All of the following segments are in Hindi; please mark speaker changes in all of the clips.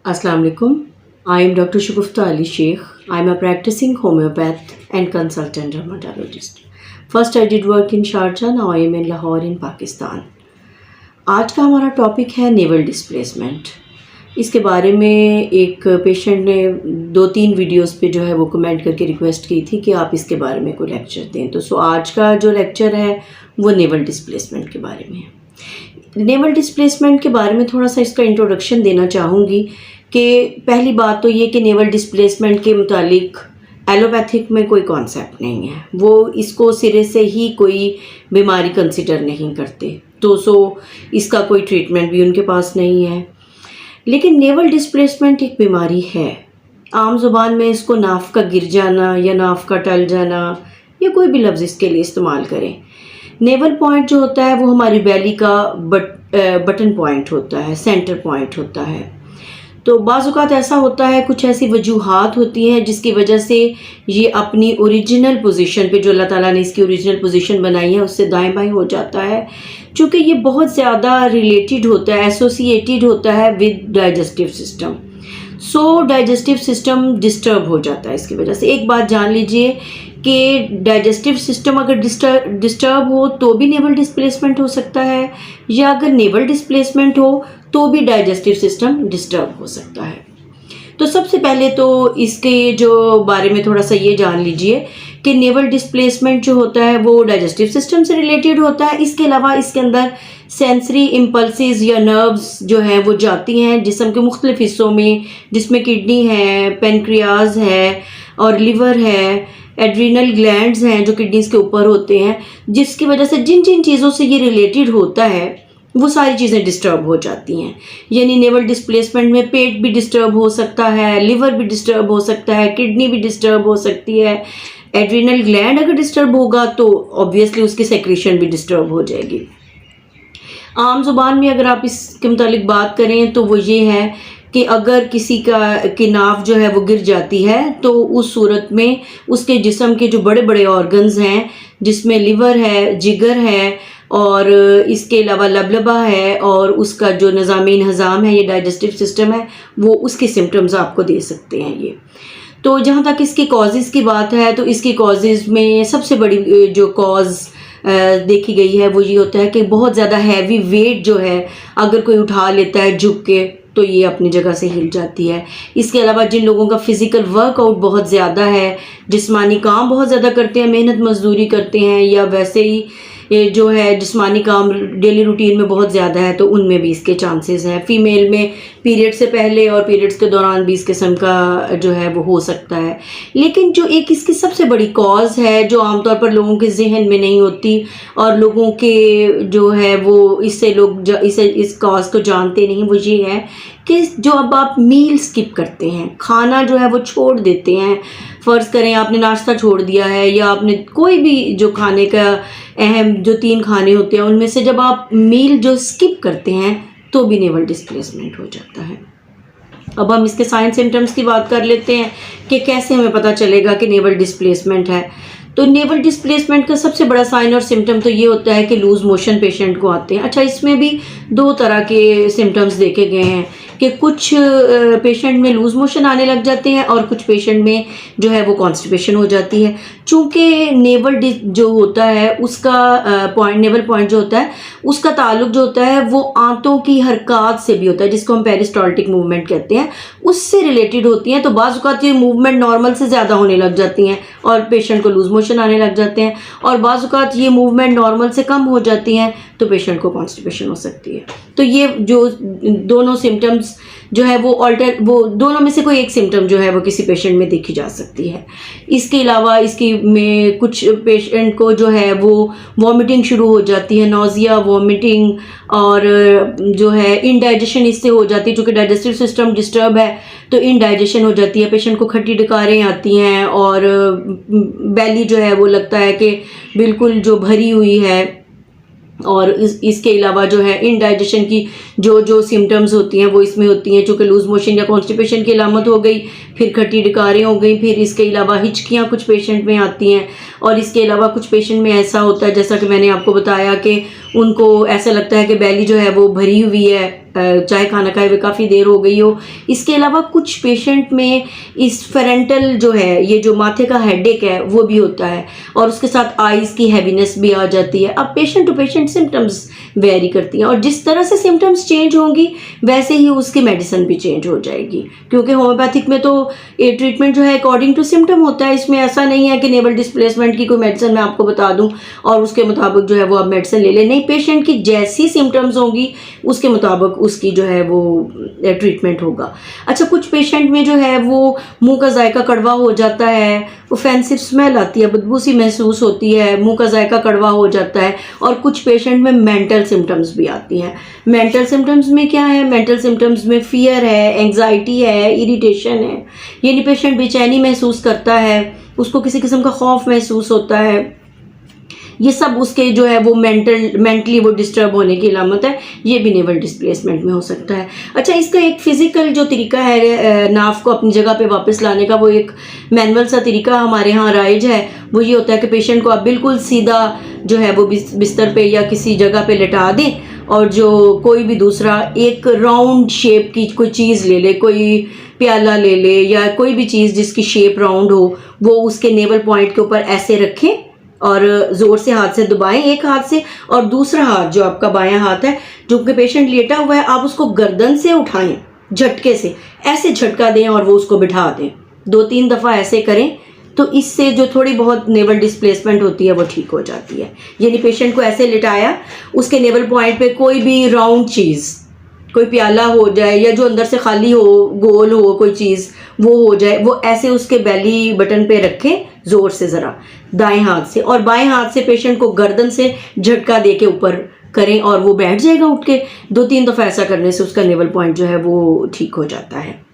Speaker 1: Assalamu alaikum. I am Dr. Shagufta Ali Sheikh. I am a practicing homeopath and consultant dermatologist. First I did work in Sharjah, now I am in Lahore in Pakistan. आज का हमारा टॉपिक है नेवल डिस्प्लेसमेंट। इसके बारे में एक पेशेंट ने 2-3 वीडियोस पे जो है वो कमेंट करके रिक्वेस्ट की थी कि आप इसके बारे में कोई लेक्चर दें। तो आज का जो लेक्चर है वो नेवल डिस्प्लेसमेंट के बारे में है। नेवल डिस्प्लेसमेंट के बारे में थोड़ा सा इसका इंट्रोडक्शन देना चाहूँगी कि पहली बात तो ये कि नेवल डिस्प्लेसमेंट के मुतालिक एलोपैथिक में कोई कॉन्सेप्ट नहीं है, वो इसको सिरे से ही कोई बीमारी कंसिडर नहीं करते, तो इसका कोई ट्रीटमेंट भी उनके पास नहीं है। लेकिन नेवल डिस्प्लेसमेंट एक बीमारी है। आम ज़ुबान में इसको नाफ का गिर जाना या नाफ का टल जाना या कोई भी लफ्ज़ इसके लिए इस्तेमाल करें। नेवल पॉइंट जो होता है वो हमारी बैली का बटन पॉइंट होता है, सेंटर पॉइंट होता है। तो बाज़ औक़ात ऐसा होता है, कुछ ऐसी वजूहात होती हैं जिसकी वजह से ये अपनी ओरिजिनल पोजीशन पे, जो अल्लाह ताला ने इसकी ओरिजिनल पोजीशन बनाई है, उससे दाएं बाएं हो जाता है। चूँकि ये बहुत ज़्यादा रिलेटेड होता है, एसोसिएटेड होता है with digestive system, so digestive system disturb हो जाता है इसकी वजह से। एक बात जान लीजिए कि डाइजेस्टिव सिस्टम अगर डिस्टर्ब हो तो भी नेवल डिस्प्लेसमेंट हो सकता है, या अगर नेवल डिस्प्लेसमेंट हो तो भी डाइजेस्टिव सिस्टम डिस्टर्ब हो सकता है। तो सबसे पहले तो इसके जो बारे में थोड़ा सा ये जान लीजिए कि नेवल डिस्प्लेसमेंट जो होता है वो डाइजेस्टिव सिस्टम से रिलेटेड होता है। इसके अलावा इसके अंदर सेंसरी इम्पल्सेस या नर्व्स जो हैं वो जाती हैं जिस्म के मुख्तलिफ हिस्सों में, जिसमें किडनी है, पेनक्रियाज है और लिवर है, एड्रीनल ग्लैंड्स हैं जो किडनीज़ के ऊपर होते हैं, जिसकी वजह से जिन जिन चीज़ों से ये रिलेटेड होता है वो सारी चीज़ें डिस्टर्ब हो जाती हैं। यानी नेवल डिस्प्लेसमेंट में पेट भी डिस्टर्ब हो सकता है, लिवर भी डिस्टर्ब हो सकता है, किडनी भी डिस्टर्ब हो सकती है। एड्रीनल ग्लैंड अगर डिस्टर्ब होगा तो ऑब्वियसली उसकी सेक्रेशन भी डिस्टर्ब हो जाएगी। आम ज़ुबान में अगर आप इसके मुतालिक बात करें तो वो ये है कि अगर किसी की नाफ जो है वो गिर जाती है तो उस सूरत में उसके जिस्म के जो बड़े बड़े ऑर्गन्स हैं, जिसमें लिवर है, जिगर है और इसके अलावा लबलबा है और उसका जो निज़ाम हज़ाम है, ये डाइजेस्टिव सिस्टम है, वो उसके सिम्टम्स आपको दे सकते हैं ये। तो जहाँ तक इसकी कॉजेज़ की बात है तो इसकी कॉजेज़ में सबसे बड़ी जो कॉज देखी गई है वो ये होता है कि बहुत ज़्यादा हैवी वेट जो है अगर कोई उठा लेता है झुक के तो ये अपनी जगह से हिल जाती है। इसके अलावा जिन लोगों का फ़िज़िकल वर्कआउट बहुत ज़्यादा है, जिस्मानी काम बहुत ज़्यादा करते हैं, मेहनत मजदूरी करते हैं, या वैसे ही ये जो है जिस्मानी काम डेली रूटीन में बहुत ज़्यादा है, तो उनमें भी इसके चांसेस हैं। फ़ीमेल में पीरियड से पहले और पीरियड्स के दौरान भी इस किस्म का जो है वो हो सकता है। लेकिन जो एक इसकी सबसे बड़ी कॉज है जो आमतौर पर लोगों के जहन में नहीं होती और लोगों के जो है वो इससे लोग इस कॉज को जानते नहीं, वो ये है कि जो अब आप मील स्किप करते हैं, खाना जो है वो छोड़ देते हैं। फ़र्ज़ करें आपने नाश्ता छोड़ दिया है या आपने कोई भी जो खाने का अहम जो 3 खाने होते हैं उनमें से जब आप मील जो स्किप करते हैं तो भी नेवल डिस्प्लेसमेंट हो जाता है। अब हम इसके साइन सिम्टम्स की बात कर लेते हैं कि कैसे हमें पता चलेगा कि नेवल डिस्प्लेसमेंट है। तो नेवल डिस्प्लेसमेंट का सबसे बड़ा साइन और सिम्टम तो ये होता है कि लूज़ मोशन पेशेंट को आते हैं। अच्छा, इसमें भी 2 तरह के सिम्टम्स देखे गए हैं कि कुछ पेशेंट में लूज़ मोशन आने लग जाते हैं और कुछ पेशेंट में जो है वो कॉन्स्टिपेशन हो जाती है। चूँकि नेवल जो होता है उसका नेवल पॉइंट जो होता है उसका ताल्लुक जो होता है वो आंतों की हरकत से भी होता है, जिसको हम पेरिस्टाल्टिक मूवमेंट कहते हैं, उससे रिलेटेड होती हैं। तो बाज़ औक़ात ये मूवमेंट नॉर्मल से ज़्यादा होने लग जाती हैं और पेशेंट को लूज़ मोशन आने लग जाते हैं, और बाज़ औक़ात ये मूवमेंट नॉर्मल से कम हो जाती हैं तो पेशेंट को कॉन्स्टिपेशन हो सकती है। तो ये जो दोनों सिम्टम्स जो है वो दोनों में से कोई एक सिम्टम जो है वो किसी पेशेंट में देखी जा सकती है। इसके अलावा इसकी में कुछ पेशेंट को जो है वो वॉमिटिंग शुरू हो जाती है, नौजिया, वॉमिटिंग, और जो है इनडाइजेशन इससे हो जाती है। चूँकि डाइजेस्टिव सिस्टम डिस्टर्ब है तो इनडाइजेशन हो जाती है, पेशेंट को खट्टी डकारें आती हैं और बैली जो है वो लगता है कि बिल्कुल जो भरी हुई है। और इसके अलावा जो है इनडाइजेशन की जो सिम्टम्स होती हैं वो इसमें होती हैं। चूँकि लूज़ मोशन या कॉन्स्टिपेशन की अलामत हो गई, फिर खट्टी डकारें हो गई, फिर इसके अलावा हिचकियाँ कुछ पेशेंट में आती हैं, और इसके अलावा कुछ पेशेंट में ऐसा होता है जैसा कि मैंने आपको बताया कि उनको ऐसा लगता है कि बैली जो है वो भरी हुई है चाहे खाना खाए हुए काफ़ी देर हो गई हो। इसके अलावा कुछ पेशेंट में इस फेरेंटल जो है, ये जो माथे का हेडेक है वो भी होता है, और उसके साथ आइज़ की हैवीनेस भी आ जाती है। अब patient to patient symptoms vary करती हैं, और जिस तरह से सिम्टम्स चेंज होंगी वैसे ही उसकी मेडिसिन भी चेंज हो जाएगी, क्योंकि होम्योपैथिक में तो ये ट्रीटमेंट जो है अकॉर्डिंग टू सिम्टम होता है। इसमें ऐसा नहीं है कि नेवल डिस्प्लेसमेंट की कोई मेडिसिन मैं आपको बता दूं और उसके मुताबिक जो है वो आप मेडिसिन ले लें। नहीं, पेशेंट की जैसी सिम्टम्स होंगी उसके मुताबिक उसकी जो है वो ट्रीटमेंट होगा। अच्छा, कुछ पेशेंट में जो है वो मुंह का जायका कड़वा हो जाता है, ऑफेंसिव स्मेल आती है, बदबू सी महसूस होती है, मुंह का जायका कड़वा हो जाता है, और कुछ पेशेंट में मेंटल सिम्टम्स भी आती हैं। मेंटल सिम्टम्स में क्या है? मेंटल सिम्टम्स में फियर है, एंग्जाइटी है, इरिटेशन है, यानी पेशेंट बेचैनी महसूस करता है, उसको किसी किस्म का खौफ महसूस होता है। ये सब उसके जो है वो मेंटली वो डिस्टर्ब होने की अलामत है। ये भी नेवल डिस्प्लेसमेंट में हो सकता है। अच्छा, इसका एक फिजिकल जो तरीका है नाफ को अपनी जगह पे वापस लाने का, वो एक मैनुअल सा तरीका हमारे यहाँ राइज है। वो ये होता है कि पेशेंट को आप बिल्कुल सीधा जो है वो बिस्तर पे या किसी जगह पे लेटा दें, और जो कोई भी दूसरा एक राउंड शेप की कोई चीज़ ले ले, कोई प्याला ले ले या कोई भी चीज़ जिसकी शेप राउंड हो, वो उसके नेवल पॉइंट के ऊपर ऐसे रखें और ज़ोर से हाथ से दबाएं एक हाथ से, और दूसरा हाथ जो आपका बायां हाथ है जो कि पेशेंट लेटा हुआ है, आप उसको गर्दन से उठाएं, झटके से ऐसे झटका दें और वो उसको बिठा दें। 2-3 दफ़ा ऐसे करें तो इससे जो थोड़ी बहुत नेवल डिस्प्लेसमेंट होती है वो ठीक हो जाती है। यानी पेशेंट को ऐसे लिटाया, उसके नेवल पॉइंट पे कोई भी राउंड चीज़, कोई प्याला हो जाए या जो अंदर से खाली हो, गोल हो कोई चीज़, वो हो जाए, वो ऐसे उसके बेली बटन पे रखें ज़ोर से ज़रा दाएं हाथ से, और बाएं हाथ से पेशेंट को गर्दन से झटका दे के ऊपर करें और वो बैठ जाएगा उठ के। 2-3 दफ़ा ऐसा करने से उसका नेवल पॉइंट जो है वो ठीक हो जाता है।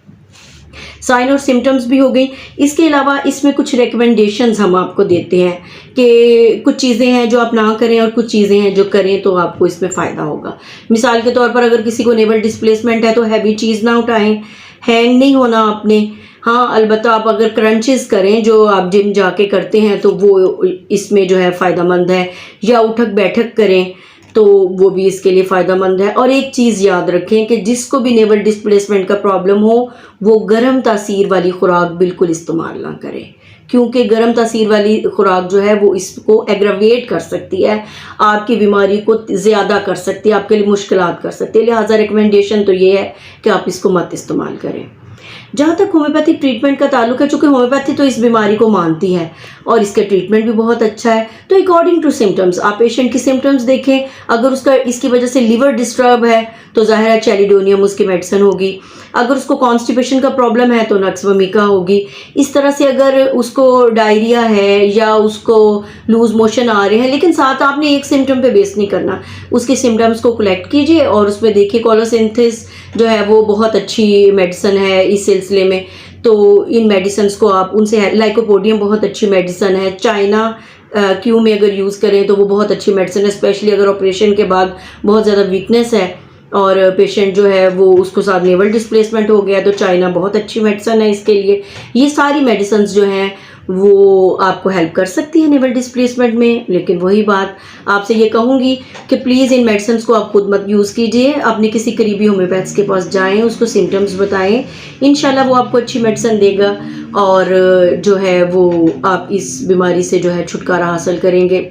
Speaker 1: साइन और सिम्टम्स भी हो गई। इसके अलावा इसमें कुछ रिकमेंडेशंस हम आपको देते हैं कि कुछ चीज़ें हैं जो आप ना करें और कुछ चीज़ें हैं जो करें तो आपको इसमें फ़ायदा होगा। मिसाल के तौर पर अगर किसी को नेवल डिस्प्लेसमेंट है तो हैवी चीज़ ना उठाएं, हैंग नहीं होना आपने। हाँ, अलबत्ता आप अगर क्रंचेस करें जो आप जिम जाके करते हैं तो वो इसमें जो है फ़ायदेमंद है, या उठक बैठक करें तो वो भी इसके लिए फ़ायदेमंद है। और एक चीज़ याद रखें कि जिसको भी नेवल डिस्प्लेसमेंट का प्रॉब्लम हो वो गर्म तासीर वाली खुराक बिल्कुल इस्तेमाल ना करें, क्योंकि गर्म तासीर वाली खुराक जो है वो इसको एग्रावेट कर सकती है, आपकी बीमारी को ज़्यादा कर सकती है, आपके लिए मुश्किलात कर सकती है। लिहाजा रिकमेंडेशन तो ये है कि आप इसको मत इस्तेमाल करें। जहाँ तक होम्योपैथिक ट्रीटमेंट का ताल्लुक है, चूँकि होम्योपैथी तो इस बीमारी को मानती है और इसका ट्रीटमेंट भी बहुत अच्छा है, तो अकॉर्डिंग टू सिम्टम्स आप पेशेंट की सिम्टम्स देखें। अगर उसका इसकी वजह से लिवर डिस्टर्ब है तो ज़ाहिर है चैलिडोनियम उसकी मेडिसिन होगी। अगर उसको कॉन्स्टिपेशन का प्रॉब्लम है तो नक्स वोमिका होगी। इस तरह से अगर उसको डायरिया है या उसको लूज मोशन आ रहे हैं, लेकिन साथ आपने एक सिम्टम पे बेस नहीं करना, उसके सिम्टम्स को कलेक्ट कीजिए और उसमें देखिए कोलोसिंथेसिस जो है वो बहुत अच्छी मेडिसिन है इस सिलसिले में। तो इन मेडिसिन को आप उनसे, लाइकोपोडियम बहुत अच्छी मेडिसिन है, चाइना क्यू में अगर यूज़ करें तो वो बहुत अच्छी मेडिसिन है, स्पेशली अगर ऑपरेशन के बाद बहुत ज़्यादा वीकनेस है और पेशेंट जो है वो उसको साथ नेवल डिस्प्लेसमेंट हो गया तो चाइना बहुत अच्छी मेडिसिन है इसके लिए। ये सारी मेडिसिन जो हैं वो आपको हेल्प कर सकती है नेवल डिस्प्लेसमेंट में। लेकिन वही बात आपसे ये कहूँगी कि प्लीज़ इन मेडिसिन को आप खुद मत यूज़ कीजिए, अपने किसी करीबी होम्योपैथ्स के पास जाएं, उसको सिम्टम्स बताएं, इंशाल्लाह वो आपको अच्छी मेडिसिन देगा और जो है वो आप इस बीमारी से जो है छुटकारा हासिल करेंगे।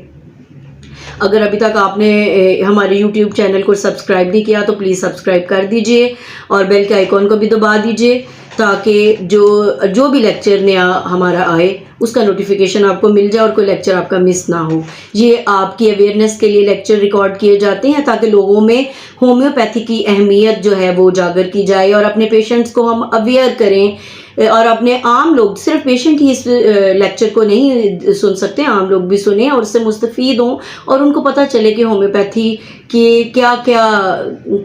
Speaker 1: अगर अभी तक आपने हमारे YouTube चैनल को सब्सक्राइब नहीं किया तो प्लीज़ सब्सक्राइब कर दीजिए और बेल के आइकॉन को भी दबा दीजिए, ताकि जो भी लेक्चर नया हमारा आए उसका नोटिफिकेशन आपको मिल जाए और कोई लेक्चर आपका मिस ना हो। ये आपकी अवेयरनेस के लिए लेक्चर रिकॉर्ड किए जाते हैं ताकि लोगों में होम्योपैथी की अहमियत जो है वो उजागर की जाए और अपने पेशेंट्स को हम अवेयर करें। और अपने आम लोग, सिर्फ पेशेंट ही इस लेक्चर को नहीं सुन सकते, आम लोग भी सुने और उससे मुस्तफ़ीद हों और उनको पता चले कि होम्योपैथी के क्या क्या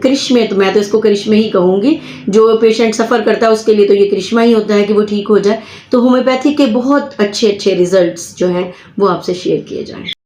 Speaker 1: करिश्मे, तो मैं तो इसको करिश्मे ही कहूँगी, जो पेशेंट सफ़र करता है उसके लिए तो ये करिश्मा ही होता है कि वो ठीक हो जाए। तो होम्योपैथी के बहुत अच्छे अच्छे रिजल्ट्स जो हैं वो आपसे शेयर किए जाएँ।